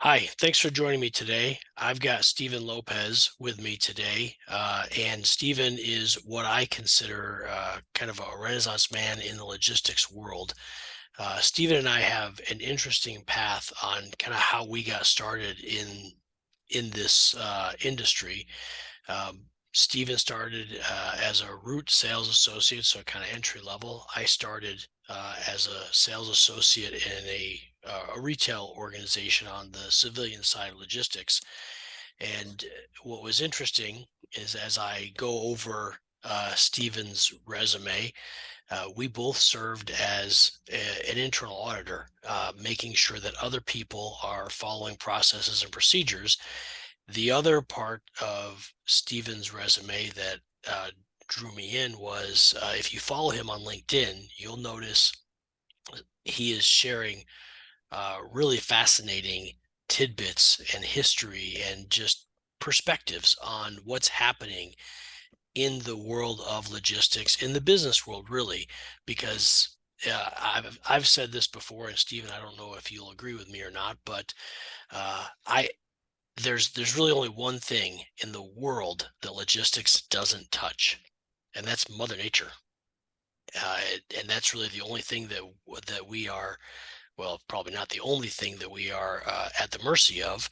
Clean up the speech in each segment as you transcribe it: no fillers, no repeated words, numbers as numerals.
Hi, thanks for joining me today. I've got Stephen Lopez with me today, and Stephen is what I consider kind of a Renaissance man in the logistics world. Stephen and I have an interesting path on kind of how we got started in this industry. Stephen started as a route sales associate, so kind of entry level. I started as a sales associate in a retail organization on the civilian side of logistics. And what was interesting is as I go over Stephen's resume, we both served as an internal auditor, making sure that other people are following processes and procedures. The other part of Steven's resume that drew me in was if you follow him on LinkedIn, you'll notice he is sharing really fascinating tidbits and history and just perspectives on what's happening in the world of logistics, in the business world, really, because I've said this before, and Stephen, I don't know if you'll agree with me or not, but I there's really only one thing in the world that logistics doesn't touch, and that's Mother Nature. And that's really the only thing that we are, well, probably not the only thing that we are at the mercy of,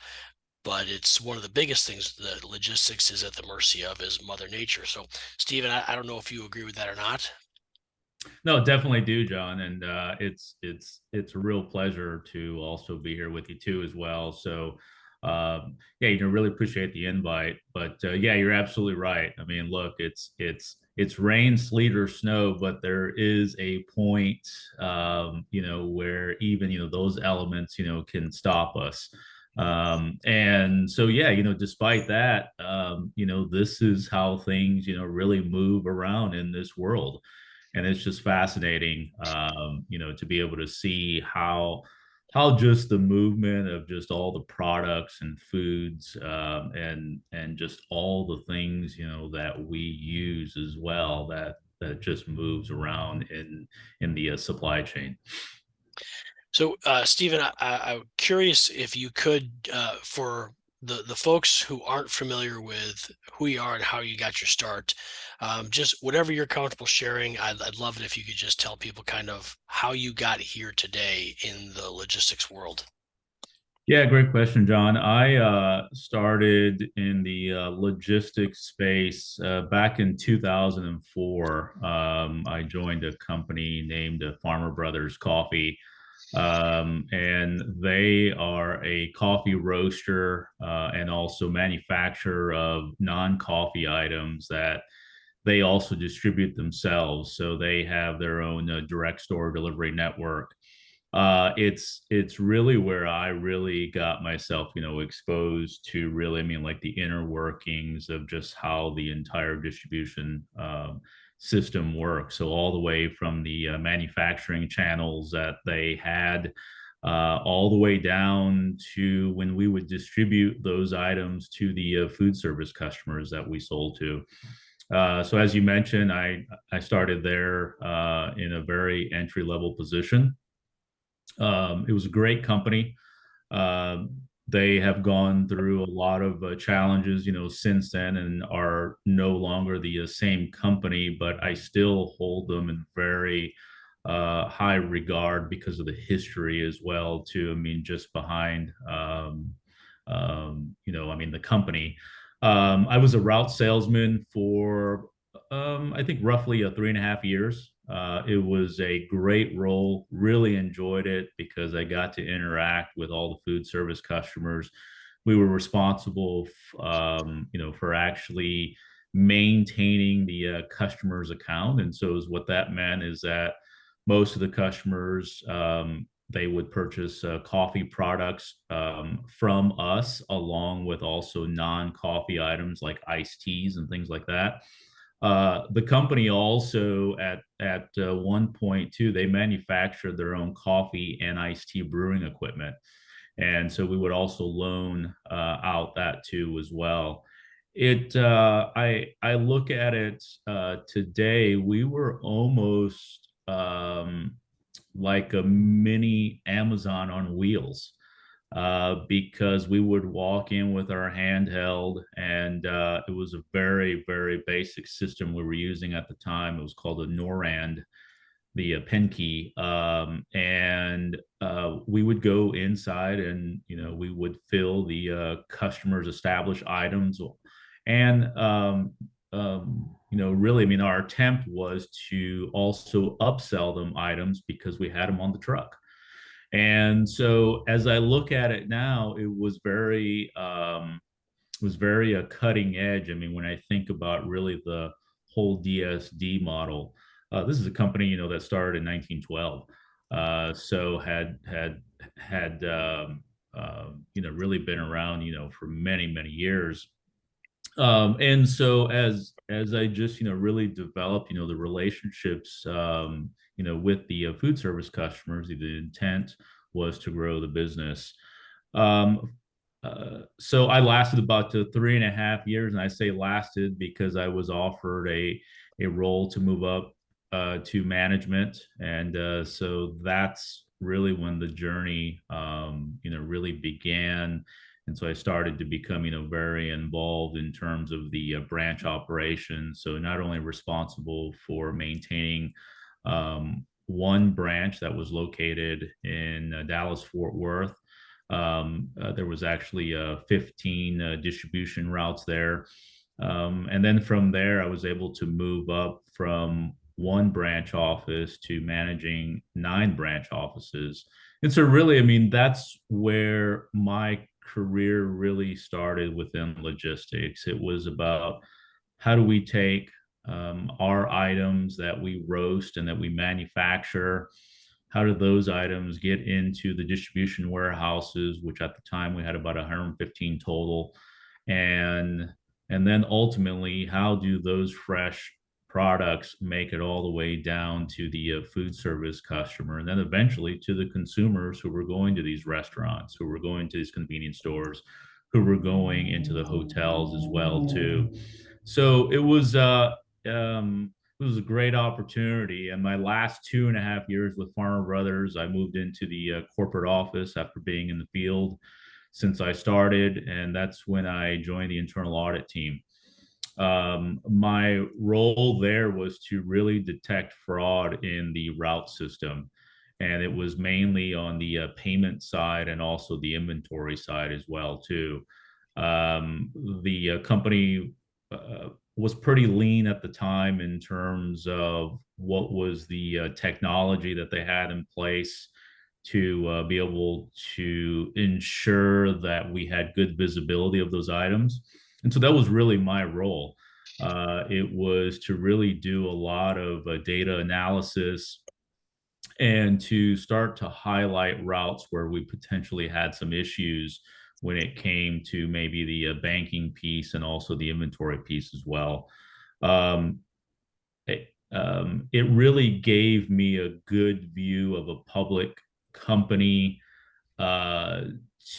but it's one of the biggest things that logistics is at the mercy of is Mother Nature. So, Stephen, I don't know if you agree with that or not. No, definitely do, John, and it's a real pleasure to also be here with you too as well. So, yeah, really appreciate the invite. But yeah, you're absolutely right. I mean, look, it's rain, sleet, or snow, but there is a point, where even those elements can stop us. And so, yeah, despite that, this is how things really move around in this world, and it's just fascinating, to be able to see how just the movement of just all the products and foods, and just all the things that we use as well, that just moves around in the supply chain. So, Stephen, I'm curious if you could, for the folks who aren't familiar with who you are and how you got your start, just whatever you're comfortable sharing, I'd love it if you could just tell people kind of how you got here today in the logistics world. Yeah, great question, John. I started in the logistics space back in 2004. I joined a company named Farmer Brothers Coffee, and they are a coffee roaster and also manufacturer of non-coffee items that they also distribute themselves. So they have their own direct store delivery network. It's really where I really got myself, exposed to really, I mean, like the inner workings of just how the entire distribution system works. So all the way from the manufacturing channels that they had, all the way down to when we would distribute those items to the food service customers that we sold to. So as you mentioned, I started there in a very entry level position. It was a great company. They have gone through a lot of challenges, since then, and are no longer the same company. But I still hold them in very high regard because of the history as well, too. I mean, just behind, I mean, the company. I was a route salesman for, I think, roughly 3.5 years. It was a great role. Really enjoyed it because I got to interact with all the food service customers. We were responsible, for actually maintaining the customer's account. And so is what that meant is that most of the customers, they would purchase coffee products from us, along with also non-coffee items like iced teas and things like that. The company also at one point too, they manufactured their own coffee and iced tea brewing equipment, and so we would also loan out that too as well. I look at it today. We were almost like a mini Amazon on wheels. because we would walk in with our handheld, and it was a very, very basic system we were using at the time. It was called a NORAN, the pen key, and we would go inside, and we would fill the customers' established items, and really, I mean, our attempt was to also upsell them items because we had them on the truck. And so, as I look at it now, it was very cutting edge. I mean, when I think about really the whole DSD model, this is a company that started in 1912, so had really been around for many, many years. And so, as I just really developed the relationships with the food service customers, the intent was to grow the business. um, so I lasted about 3.5 years, and I say lasted because I was offered a role to move up to management, and so that's really when the journey really began. And so I started to become very involved in terms of the branch operations. So not only responsible for maintaining one branch that was located in Dallas Fort Worth. There was actually 15 distribution routes there. And then from there, I was able to move up from one branch office to managing 9 branch offices. And so, really, I mean, that's where my career really started within logistics. It was about how do we take our items that we roast and that we manufacture, how do those items get into the distribution warehouses, which at the time we had about 115 total, and and then ultimately, how do those fresh products make it all the way down to the food service customer, and then eventually to the consumers who were going to these restaurants, who were going to these convenience stores, who were going into the hotels as well too. So it was a great opportunity. And my last 2.5 years with Farmer Brothers, I moved into the corporate office after being in the field since I started, and that's when I joined the internal audit team. My role there was to really detect fraud in the route system. And it was mainly on the payment side and also the inventory side as well, too. The company was pretty lean at the time in terms of what was the technology that they had in place to be able to ensure that we had good visibility of those items. And so that was really my role. It was to really do a lot of data analysis and to start to highlight routes where we potentially had some issues when it came to maybe the banking piece and also the inventory piece as well. Um, it really gave me a good view of a public company, uh,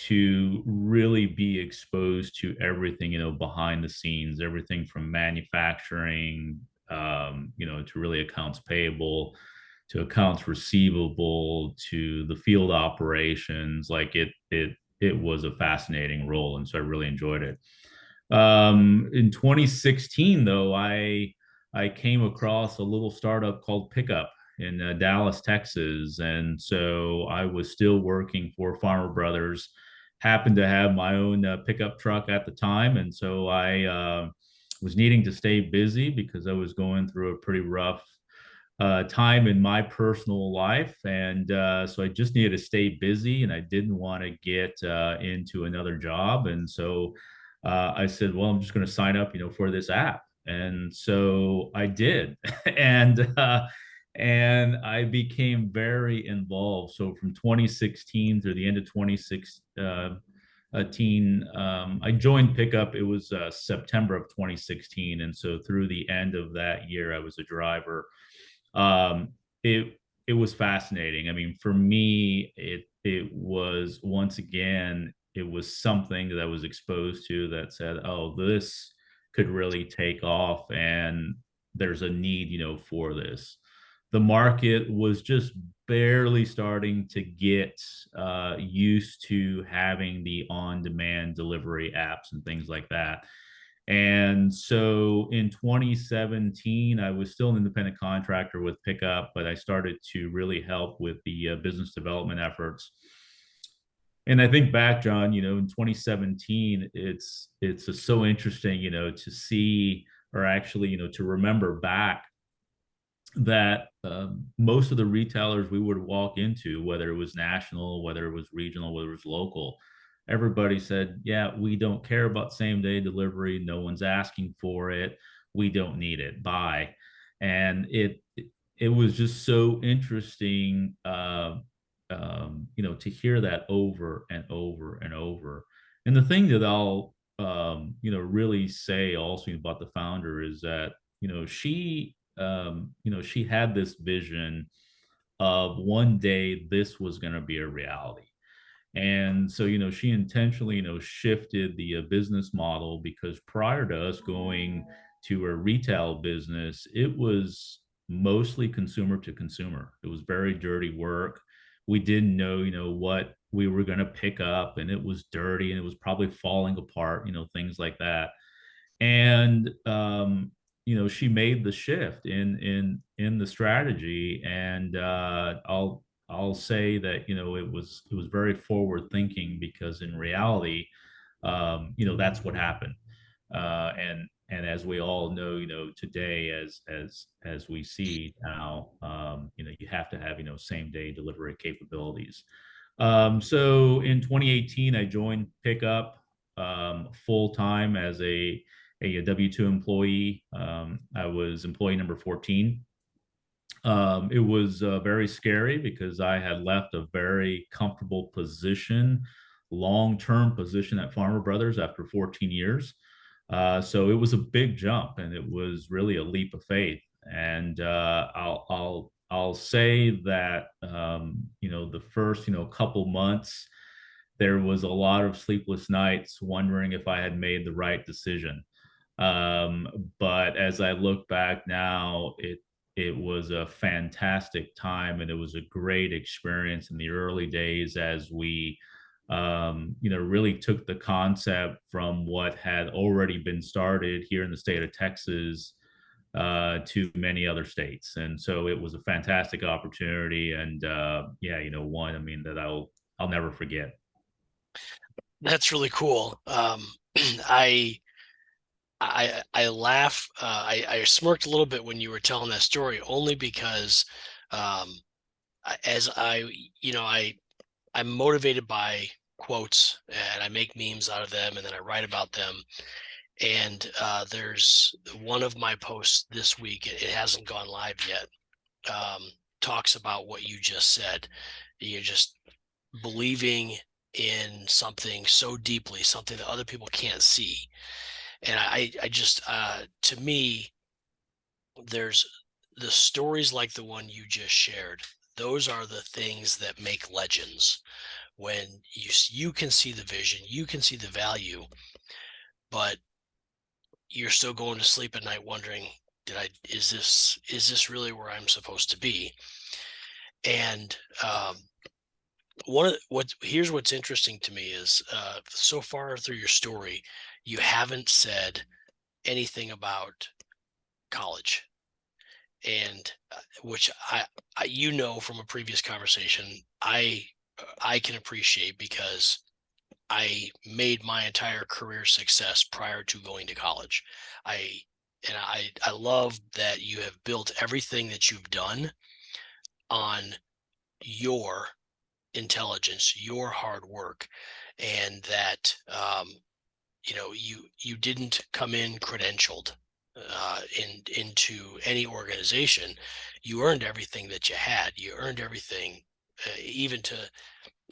to really be exposed to everything, behind the scenes, everything from manufacturing, to really accounts payable, to accounts receivable, to the field operations. Like it was a fascinating role, and so I really enjoyed it. In 2016, though, I came across a little startup called Pickup in Dallas, Texas, and so I was still working for Farmer Brothers. Happened to have my own pickup truck at the time, and so I was needing to stay busy because I was going through a pretty rough time in my personal life, and so I just needed to stay busy, and I didn't want to get into another job, and so I said, "Well, I'm just going to sign up, for this app," and so I did, and I became very involved. So from 2016 through the end of 2016, I joined Pickup. It was September of 2016, and so through the end of that year, I was a driver. Um, it it was fascinating. I mean, for me, it was, once again, it was something that I was exposed to that said, "Oh, this could really take off, and there's a need, for this." the market was just barely starting to get used to having the on-demand delivery apps and things like that. And so in 2017, I was still an independent contractor with Pickup, but I started to really help with the business development efforts. And I think back, John, in 2017, it's so interesting, to see, or actually, to remember back that most of the retailers we would walk into, whether it was national, whether it was regional, whether it was local, everybody said, yeah, we don't care about same day delivery. No one's asking for it. We don't need it. Bye. And it was just so interesting, to hear that over and over and over. And the thing that I'll, really say also about the founder is that, she had this vision of one day this was going to be a reality. And so, she intentionally, shifted the business model, because prior to us going to a retail business, it was mostly consumer to consumer. It was very dirty work. We didn't know, what we were going to pick up, and it was dirty and it was probably falling apart, things like that. And she made the shift in the strategy. And I'll say that, it was very forward thinking, because in reality, that's what happened. And as we all know, today, as we see now, you have to have, same day delivery capabilities. So in 2018, I joined Pickup full time as a W-2 employee. I was employee number 14. It was very scary, because I had left a very comfortable position, long-term position at Farmer Brothers after 14 years. So it was a big jump, and it was really a leap of faith. And I'll say that, the first, couple months, there was a lot of sleepless nights wondering if I had made the right decision. But as I look back now, it was a fantastic time, and it was a great experience in the early days, as we really took the concept from what had already been started here in the state of Texas to many other states. And so it was a fantastic opportunity, and yeah, one, I mean, that I'll never forget. That's really cool. I I laugh. I smirked a little bit when you were telling that story, only because as I, I'm motivated by quotes, and I make memes out of them, and then I write about them. And there's one of my posts this week. It hasn't gone live yet. Um, Talks about what you just said. You're just believing in something so deeply, something that other people can't see. And I just, to me, there's the stories like the one you just shared. Those are the things that make legends. When you can see the vision, you can see the value, but you're still going to sleep at night wondering, did I, is this really where I'm supposed to be? And here's what's interesting to me is, so far through your story, you haven't said anything about college. And which from a previous conversation, I can appreciate, because I made my entire career success prior to going to college. I I love that you have built everything that you've done on your intelligence, your hard work, and that you didn't come in credentialed into any organization. You earned everything that you had. You earned everything, even to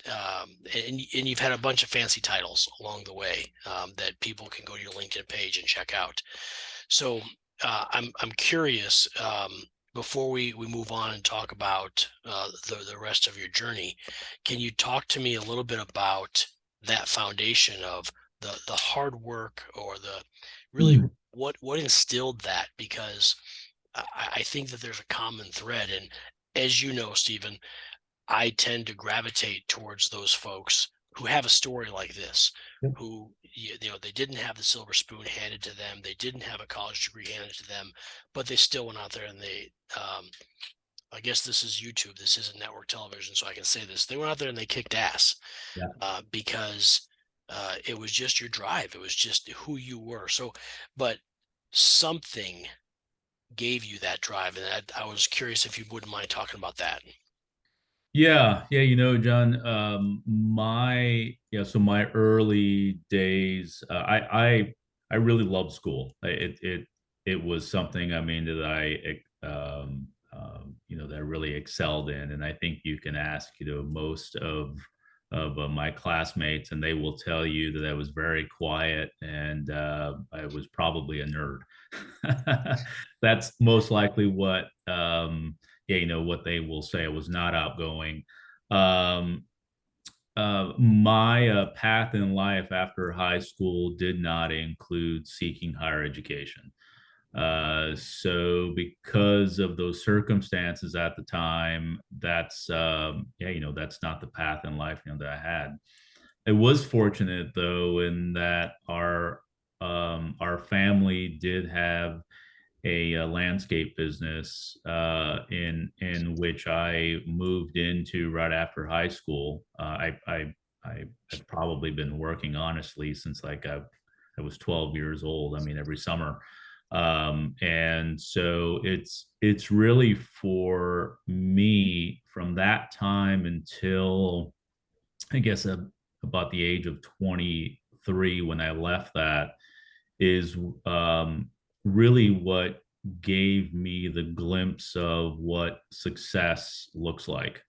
and you've had a bunch of fancy titles along the way, that people can go to your LinkedIn page and check out. So I'm curious, before we move on and talk about the rest of your journey, can you talk to me a little bit about that foundation of the hard work, or the really, Mm. what instilled that? Because I think that there's a common thread. And as you know, Stephen, I tend to gravitate towards those folks who have a story like this, Yep. who, they didn't have the silver spoon handed to them, they didn't have a college degree handed to them, but they still went out there and I guess this is YouTube, this isn't network television, so I can say this. They went out there and they kicked ass, Yeah. because it was just your drive. It was just who you were. So, but something gave you that drive, and I was curious if you wouldn't mind talking about that. Yeah, yeah, John, so my early days, I really loved school. It was something, I mean, that that I really excelled in, and I think you can ask, most of my classmates, and they will tell you that I was very quiet and I was probably a nerd. That's most likely what what they will say. I was not outgoing. Um, my path in life after high school did not include seeking higher education. So because of those circumstances at the time, that's not the path in life, that I had. I was fortunate though in that our family did have a landscape business in which I moved into right after high school. I've probably been working honestly since I was 12 years old. I mean, every summer. And so it's really for me from that time until I guess about the age of 23 when I left that is really what gave me the glimpse of what success looks like,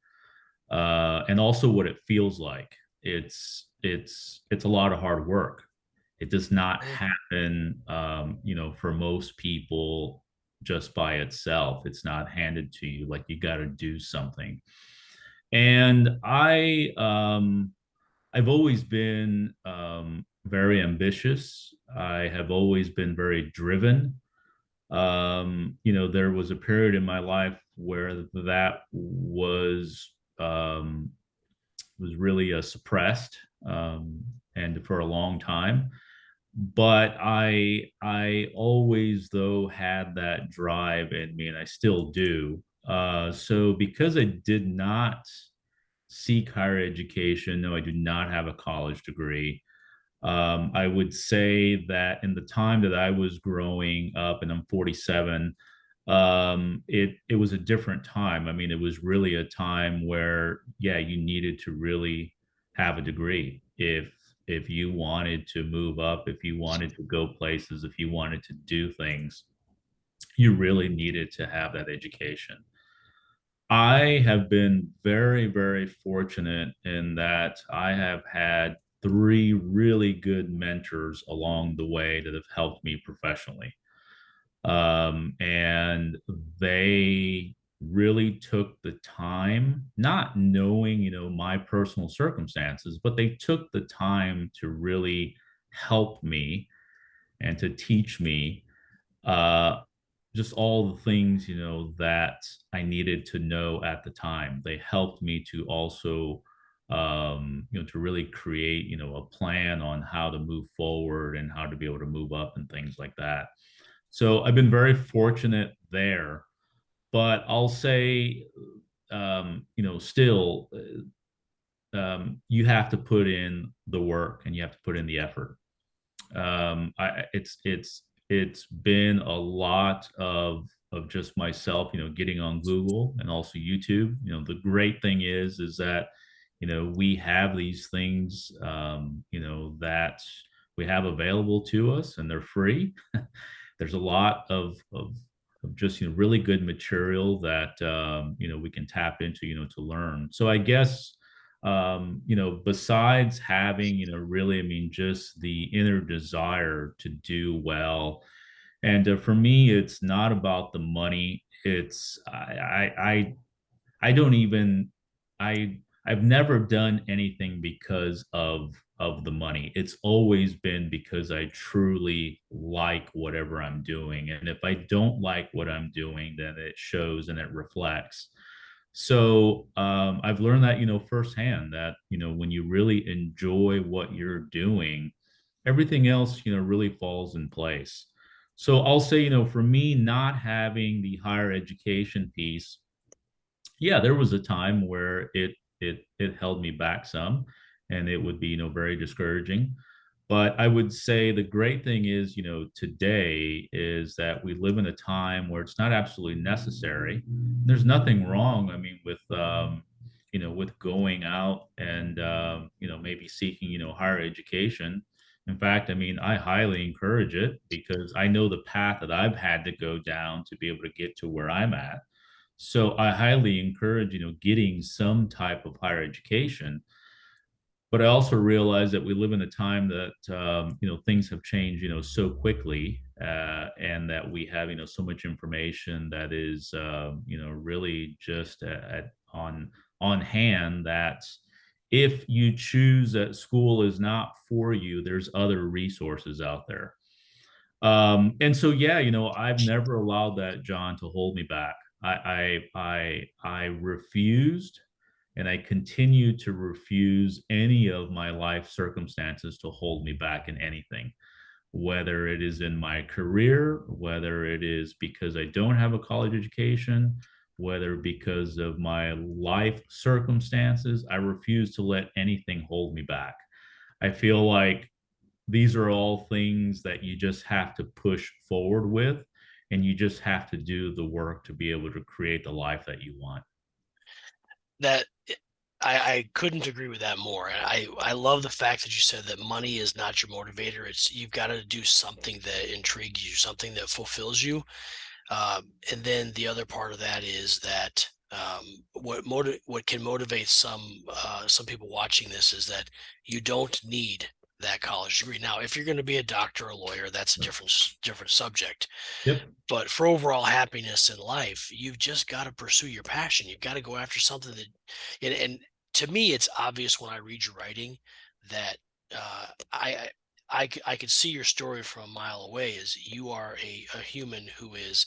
and also what it feels like. It's a lot of hard work. It does not Oh, happen, for most people just by itself. It's not handed to you. Like you got to do something. And I've always been very ambitious. I have always been very driven. There was a period in my life where that was really suppressed, and for a long time. But I always though had that drive in me, and I still do. So because I did not seek higher education, no, I do not have a college degree. I would say that in the time that I was growing up, and I'm 47, it was a different time. I mean, it was really a time where, yeah, you needed to really have a degree if you wanted to move up, if you wanted to go places, if you wanted to do things, you really needed to have that education. I have been very, very fortunate in that I have had three really good mentors along the way that have helped me professionally. And they really took the time, not knowing, my personal circumstances, but they took the time to really help me and to teach me uh, just all the things that I needed to know at the time. They helped me to also to really create a plan on how to move forward and how to be able to move up and things like that. So I've been very fortunate there, but I'll say still you have to put in the work and you have to put in the effort. It's been a lot of just myself, getting on Google and also YouTube. The great thing is that we have these things, that we have available to us, and they're free. There's a lot of just really good material that we can tap into, to learn. So I guess besides having, really, I mean, just the inner desire to do well. And for me, it's not about the money. I don't even, I've never done anything because of of the money. It's always been because I truly like whatever I'm doing. And if I don't like what I'm doing, then it shows and it reflects. So I've learned that, firsthand that, when you really enjoy what you're doing, everything else, really falls in place. So I'll say, for me, not having the higher education piece, yeah, there was a time where it held me back some, and it would be, very discouraging. But I would say the great thing is, today is that we live in a time where it's not absolutely necessary. There's nothing wrong, I mean, with going out and maybe seeking, higher education. In fact, I mean, I highly encourage it because I know the path that I've had to go down to be able to get to where I'm at. So I highly encourage, getting some type of higher education. But I also realize that we live in a time that things have changed, so quickly, and that we have, so much information that is, really just on hand. That if you choose that school is not for you, there's other resources out there. And so, yeah, I've never allowed that, John, to hold me back. I refused, and I continue to refuse any of my life circumstances to hold me back in anything, whether it is in my career, whether it is because I don't have a college education, whether because of my life circumstances. I refuse to let anything hold me back. I feel like these are all things that you just have to push forward with, and you just have to do the work to be able to create the life that you want. That I couldn't agree with that more. And I love the fact that you said that money is not your motivator. It's you've got to do something that intrigues you, something that fulfills you. And then the other part of that is that what can motivate some people watching this is that you don't need that college degree. Now, if you're going to be a doctor or a lawyer, that's a different subject. Yep. But for overall happiness in life, you've just got to pursue your passion. You've got to go after something that, and to me, it's obvious when I read your writing that I could see your story from a mile away. Is you are a human who is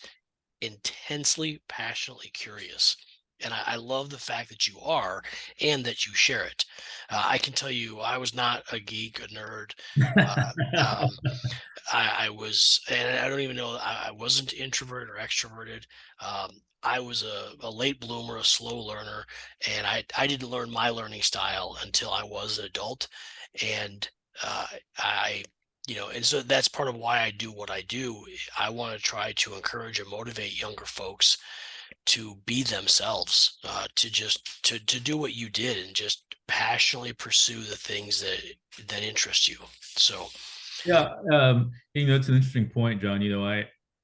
intensely, passionately curious. And I love the fact that you are and that you share it. I can tell you, I was not a geek, a nerd. Uh, um, I was, and I don't even know, I wasn't introverted or extroverted. I was a late bloomer, a slow learner, and I didn't learn my learning style until I was an adult. And I, and so that's part of why I do what I do. I want to try to encourage and motivate younger folks to be themselves, to just to do what you did and just passionately pursue the things that interest you. So Yeah, it's an interesting point, John.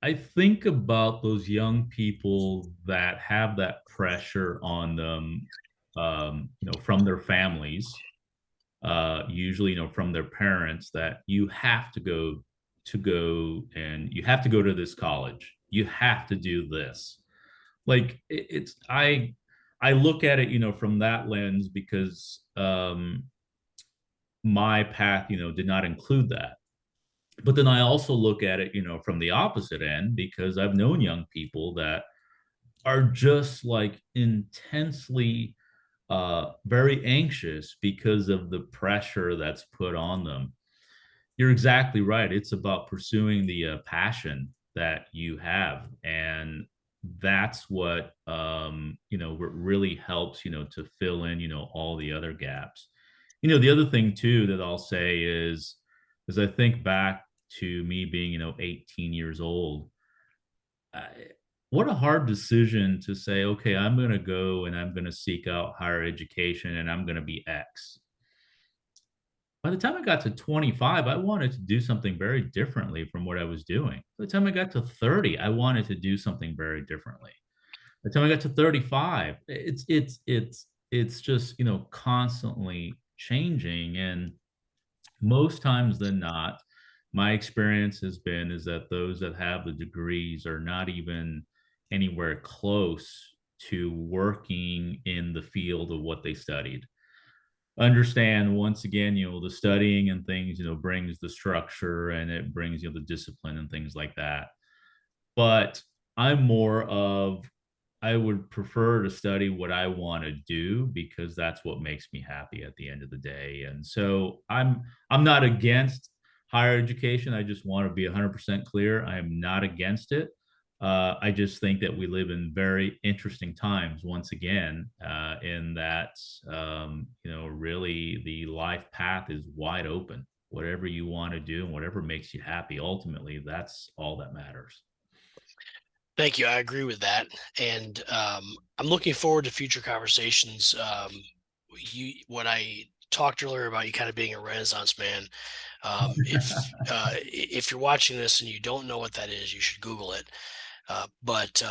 I think about those young people that have that pressure on them, from their families, usually, from their parents, that you have and you have to go to this college. You have to do this. Like I look at it, from that lens because my path, did not include that. But then I also look at it, from the opposite end because I've known young people that are just like intensely very anxious because of the pressure that's put on them. You're exactly right. It's about pursuing the passion that you have, and that's what what really helps, to fill in, all the other gaps. The other thing too that I'll say is, as I think back to me being, 18 years old, I, what a hard decision to say, okay, I'm going to go and I'm going to seek out higher education and I'm going to be X. By the time I got to 25, I wanted to do something very differently from what I was doing. By the time I got to 30, I wanted to do something very differently. By the time I got to 35, it's just, constantly changing. And most times than not, my experience has been is that those that have the degrees are not even anywhere close to working in the field of what they studied. understand once again, the studying and things, brings the structure and it brings, the discipline and things like that. But I'm more of, I would prefer to study what I want to do because that's what makes me happy at the end of the day. And so I'm not against higher education. I just want to be 100% clear. I am not against it. I just think that we live in very interesting times once again, in that really the life path is wide open. Whatever you want to do and whatever makes you happy, ultimately, that's all that matters. Thank you. I agree with that. And I'm looking forward to future conversations. What I talked earlier about you kind of being a Renaissance man. If you're watching this and you don't know what that is, you should Google it. But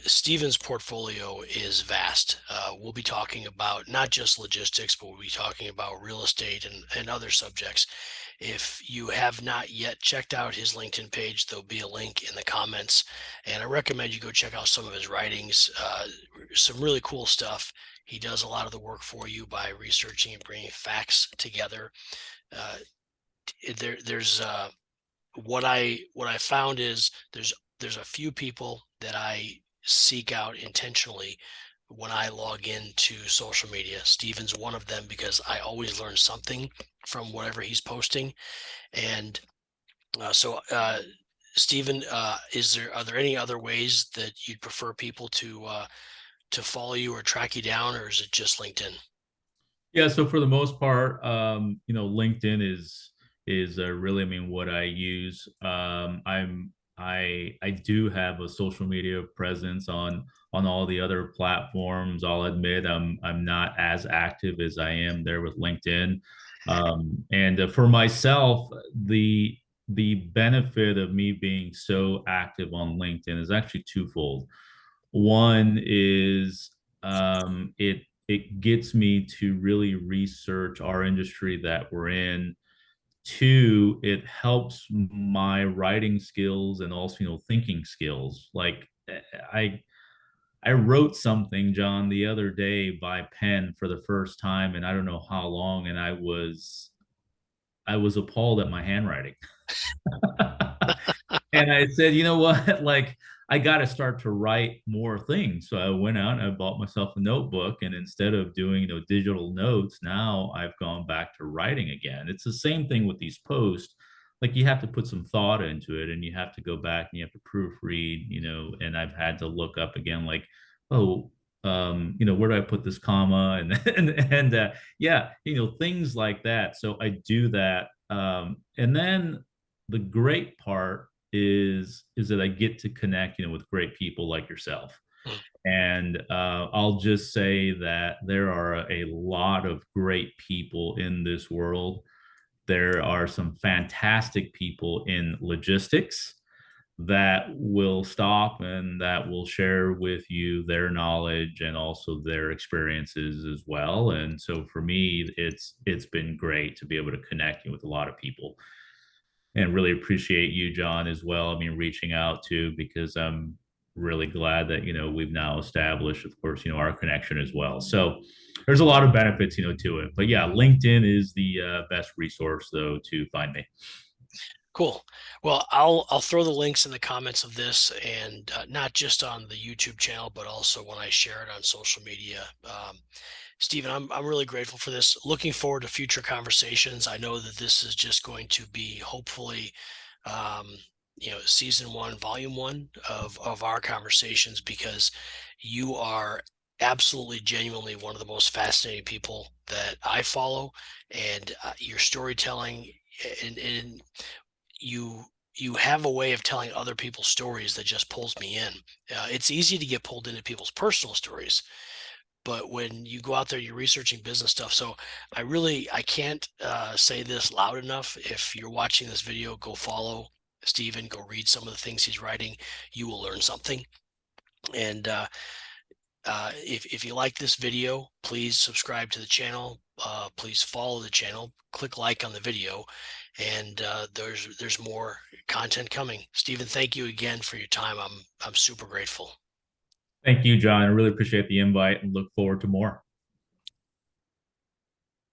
Stephen's portfolio is vast. We'll be talking about not just logistics, but we'll be talking about real estate and other subjects. If you have not yet checked out his LinkedIn page, there'll be a link in the comments. And I recommend you go check out some of his writings, some really cool stuff. He does a lot of the work for you by researching and bringing facts together. Uh, there's what I found is there's a few people that I seek out intentionally when I log into social media. Steven's one of them because I always learn something from whatever he's posting. And Steven, are there any other ways that you'd prefer people to follow you or track you down, or is it just LinkedIn? Yeah, so for the most part, LinkedIn is really, I mean, what I use. I do have a social media presence on all the other platforms. I'll admit I'm not as active as I am there with LinkedIn. And for myself, the benefit of me being so active on LinkedIn is actually twofold. One is it gets me to really research our industry that we're in. Two, it helps my writing skills and also, thinking skills. Like I I wrote something, John, the other day by pen for the first time, and I don't know how long, and I was appalled at my handwriting. And I said, you know what? Like, I got to start to write more things. So I went out and I bought myself a notebook. And instead of doing, digital notes, now I've gone back to writing again. It's the same thing with these posts. Like, you have to put some thought into it and you have to go back and you have to proofread, and I've had to look up again, like, oh, where do I put this comma? And yeah, things like that. So I do that. And then the great part is that I get to connect, with great people like yourself. And I'll just say that there are a lot of great people in this world. There are some fantastic people in logistics that will stop and that will share with you their knowledge and also their experiences as well. And so for me, it's been great to be able to connect with a lot of people, and really appreciate you, John, as well. I mean, reaching out to, because I'm really glad that, we've now established, of course, our connection as well. So there's a lot of benefits, to it. But yeah, LinkedIn is the best resource, though, to find me. Cool. Well, I'll throw the links in the comments of this, and not just on the YouTube channel, but also when I share it on social media. Stephen, I'm really grateful for this. Looking forward to future conversations. I know that this is just going to be hopefully, um, season one, volume one of our conversations, because you are absolutely genuinely one of the most fascinating people that I follow, and your storytelling and you have a way of telling other people's stories that just pulls me in. It's easy to get pulled into people's personal stories, but when you go out there, you're researching business stuff. So I can't say this loud enough. If you're watching this video, go follow Stephen, go read some of the things he's writing. You will learn something. And if you like this video, please subscribe to the channel. Please follow the channel. Click like on the video, and there's more content coming. Stephen, thank you again for your time. I'm super grateful. Thank you, John. I really appreciate the invite and look forward to more.